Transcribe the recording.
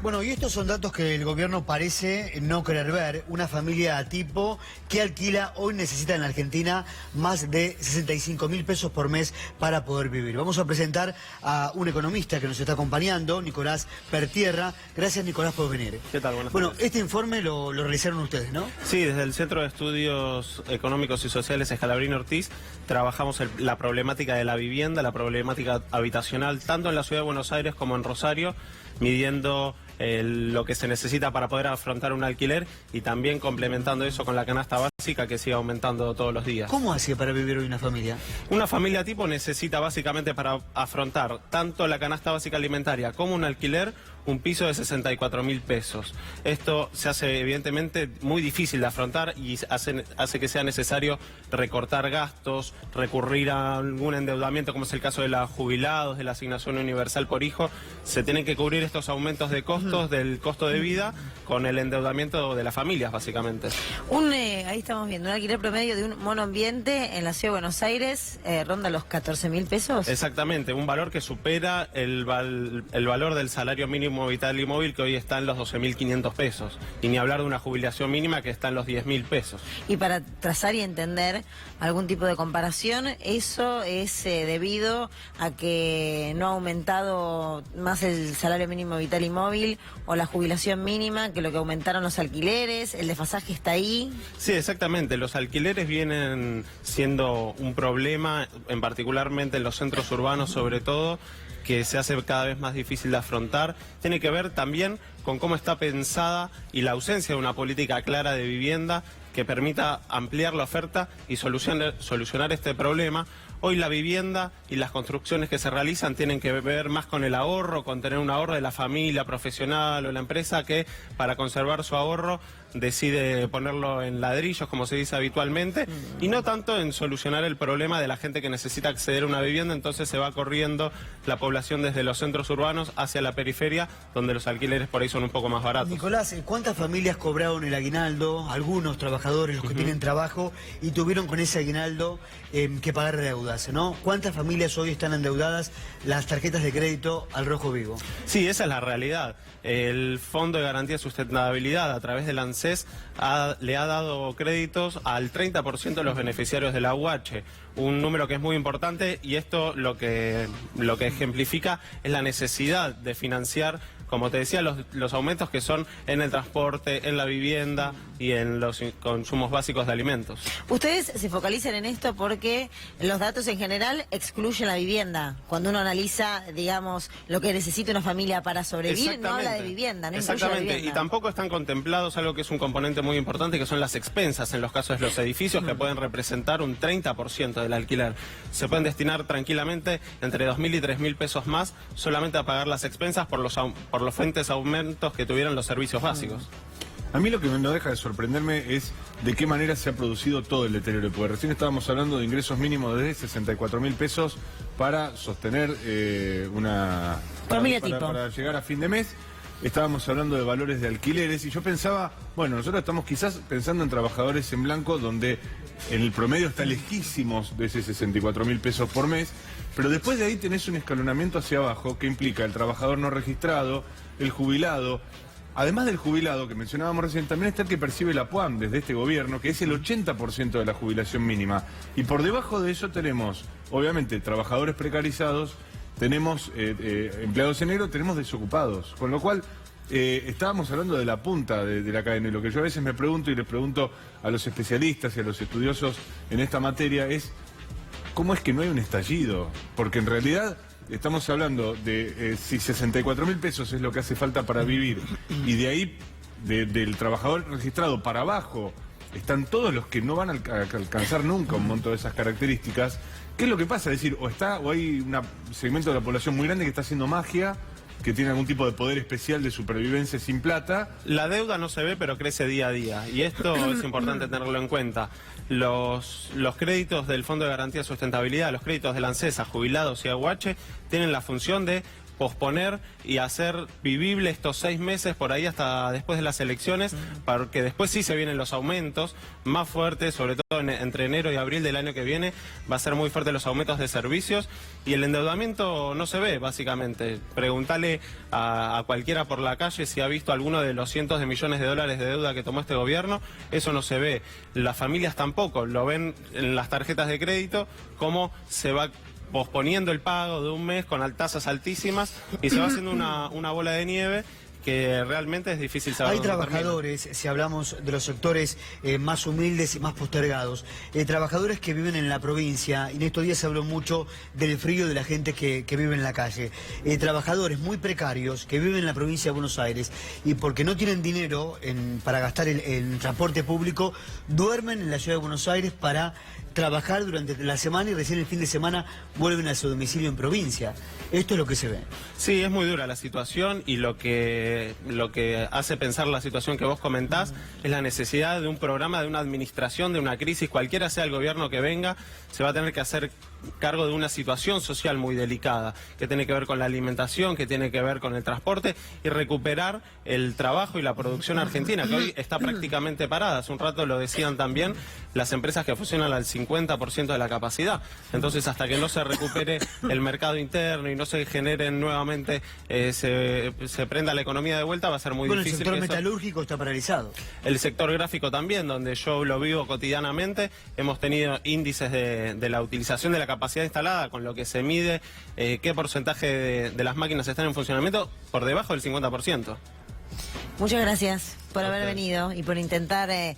Bueno, y estos son datos que el gobierno parece no querer ver. Una familia tipo que alquila hoy necesita en la Argentina más de 65.000 pesos por mes para poder vivir. Vamos a presentar a un economista que nos está acompañando, Nicolás Pertierra. Gracias, Nicolás, por venir. ¿Qué tal? Buenas Bueno, tardes. este informe lo realizaron ustedes, ¿no? Sí, desde el Centro de Estudios Económicos y Sociales Scalabrini Ortiz trabajamos la problemática de la vivienda, la problemática habitacional, tanto en la Ciudad de Buenos Aires como en Rosario, midiendo lo que se necesita para poder afrontar un alquiler y también complementando eso con la canasta básica que sigue aumentando todos los días. ¿Cómo hacía para vivir hoy una familia? Una familia tipo necesita básicamente para afrontar tanto la canasta básica alimentaria como un alquiler, un piso de 64.000 pesos. Esto se hace evidentemente muy difícil de afrontar y hace que sea necesario recortar gastos, recurrir a algún endeudamiento, como es el caso de los jubilados, de la asignación universal por hijo. Se tienen que cubrir estos aumentos de costos del costo de vida con el endeudamiento de las familias, básicamente. Ahí estamos viendo un alquiler promedio de un monoambiente en la Ciudad de Buenos Aires, ronda los 14.000 pesos. Exactamente, un valor que supera el valor del salario mínimo vital y móvil, que hoy está en los 12.500 pesos. Y ni hablar de una jubilación mínima que está en los 10.000 pesos. Y para trazar y entender algún tipo de comparación, ¿eso es debido a que no ha aumentado más el salario mínimo vital y móvil o la jubilación mínima, que lo que aumentaron los alquileres, el desfasaje está ahí? Sí, exactamente. Los alquileres vienen siendo un problema, particularmente en los centros urbanos sobre todo, que se hace cada vez más difícil de afrontar. Tiene que ver también con cómo está pensada y la ausencia de una política clara de vivienda que permita ampliar la oferta y solucionar este problema. Hoy la vivienda y las construcciones que se realizan tienen que ver más con el ahorro, con tener un ahorro de la familia profesional o la empresa que para conservar su ahorro decide ponerlo en ladrillos, como se dice habitualmente, y no tanto en solucionar el problema de la gente que necesita acceder a una vivienda. Entonces se va corriendo la población desde los centros urbanos hacia la periferia, donde los alquileres por ahí son un poco más baratos. Nicolás, ¿cuántas familias cobraron el aguinaldo? Algunos trabajadores, los que tienen trabajo, y tuvieron con ese aguinaldo que pagar deudas, ¿no? ¿Cuántas familias hoy están endeudadas las tarjetas de crédito al rojo vivo? Sí, esa es la realidad. El Fondo de Garantía de Sustentabilidad, a través del ANSES, le ha dado créditos al 30% de los beneficiarios de la UH, un número que es muy importante, y esto lo que ejemplifica es la necesidad de financiar, como te decía, los aumentos que son en el transporte, en la vivienda y en los consumos básicos de alimentos. Ustedes se focalizan en esto porque los datos en general excluyen la vivienda. Cuando uno analiza, digamos, lo que necesita una familia para sobrevivir, no habla de vivienda, no incluye la Exactamente, vivienda. y tampoco están contemplados algo que es un componente muy importante, que son las expensas en los casos de los edificios, que pueden representar un 30% del alquiler. Se pueden destinar tranquilamente entre 2.000 y 3.000 pesos más solamente a pagar las expensas por los fuentes aumentos que tuvieron los servicios básicos. A mí lo que no deja de sorprenderme es de qué manera se ha producido todo el deterioro, porque recién estábamos hablando de ingresos mínimos de 64.000 pesos para sostener una familia tipo. Para llegar a fin de mes. Estábamos hablando de valores de alquileres y yo pensaba, bueno, nosotros estamos quizás pensando en trabajadores en blanco, donde en el promedio está lejísimos de ese 64.000 pesos por mes, pero después de ahí tenés un escalonamiento hacia abajo que implica el trabajador no registrado, el jubilado. Además del jubilado que mencionábamos recién, también está el que percibe la PUAM desde este gobierno, que es el 80% de la jubilación mínima. Y por debajo de eso tenemos, obviamente, trabajadores precarizados, tenemos empleados en negro, tenemos desocupados. Con lo cual, estábamos hablando de la punta de la cadena. Y lo que yo a veces me pregunto y les pregunto a los especialistas y a los estudiosos en esta materia es, ¿cómo es que no hay un estallido? Porque en realidad estamos hablando de si 64.000 pesos es lo que hace falta para vivir, y de ahí, del trabajador registrado para abajo, están todos los que no van a alcanzar nunca un monto de esas características. ¿Qué es lo que pasa? Es decir, o hay un segmento de la población muy grande que está haciendo magia, que tiene algún tipo de poder especial de supervivencia sin plata. La deuda no se ve, pero crece día a día, y esto es importante tenerlo en cuenta. Los créditos del Fondo de Garantía de Sustentabilidad, los créditos de la ANSES a jubilados y a UH, tienen la función de posponer y hacer vivible estos 6 meses por ahí hasta después de las elecciones, porque después sí se vienen los aumentos más fuertes, sobre todo entre enero y abril del año que viene, va a ser muy fuerte los aumentos de servicios y el endeudamiento no se ve, básicamente. Preguntale a cualquiera por la calle si ha visto alguno de los cientos de millones de dólares de deuda que tomó este gobierno, eso no se ve. Las familias tampoco, lo ven en las tarjetas de crédito, cómo se va posponiendo el pago de un mes con tasas altísimas y se va haciendo una bola de nieve que realmente es difícil saber. Hay dónde trabajadores, termina. si hablamos de los sectores más humildes y más postergados, trabajadores que viven en la provincia, y en estos días se habló mucho del frío de la gente que vive en la calle, trabajadores muy precarios que viven en la provincia de Buenos Aires y porque no tienen dinero para gastar el transporte público, duermen en la ciudad de Buenos Aires para trabajar durante la semana y recién el fin de semana vuelven a su domicilio en provincia. Esto es lo que se ve. Sí, es muy dura la situación y lo que hace pensar la situación que vos comentás es la necesidad de un programa, de una administración, de una crisis, cualquiera sea el gobierno que venga, se va a tener que hacer cargo de una situación social muy delicada, que tiene que ver con la alimentación, que tiene que ver con el transporte y recuperar el trabajo y la producción argentina, que hoy está prácticamente parada. Hace un rato lo decían también, las empresas que funcionan al 50% de la capacidad. Entonces, hasta que no se recupere el mercado interno y no se generen nuevamente, se prenda la economía de vuelta, va a ser muy difícil. El sector metalúrgico está paralizado. El sector gráfico también, donde yo lo vivo cotidianamente, hemos tenido índices de la utilización de la capacidad instalada, con lo que se mide qué porcentaje de las máquinas están en funcionamiento, por debajo del 50%. Muchas gracias por haber venido y por intentar ayudar.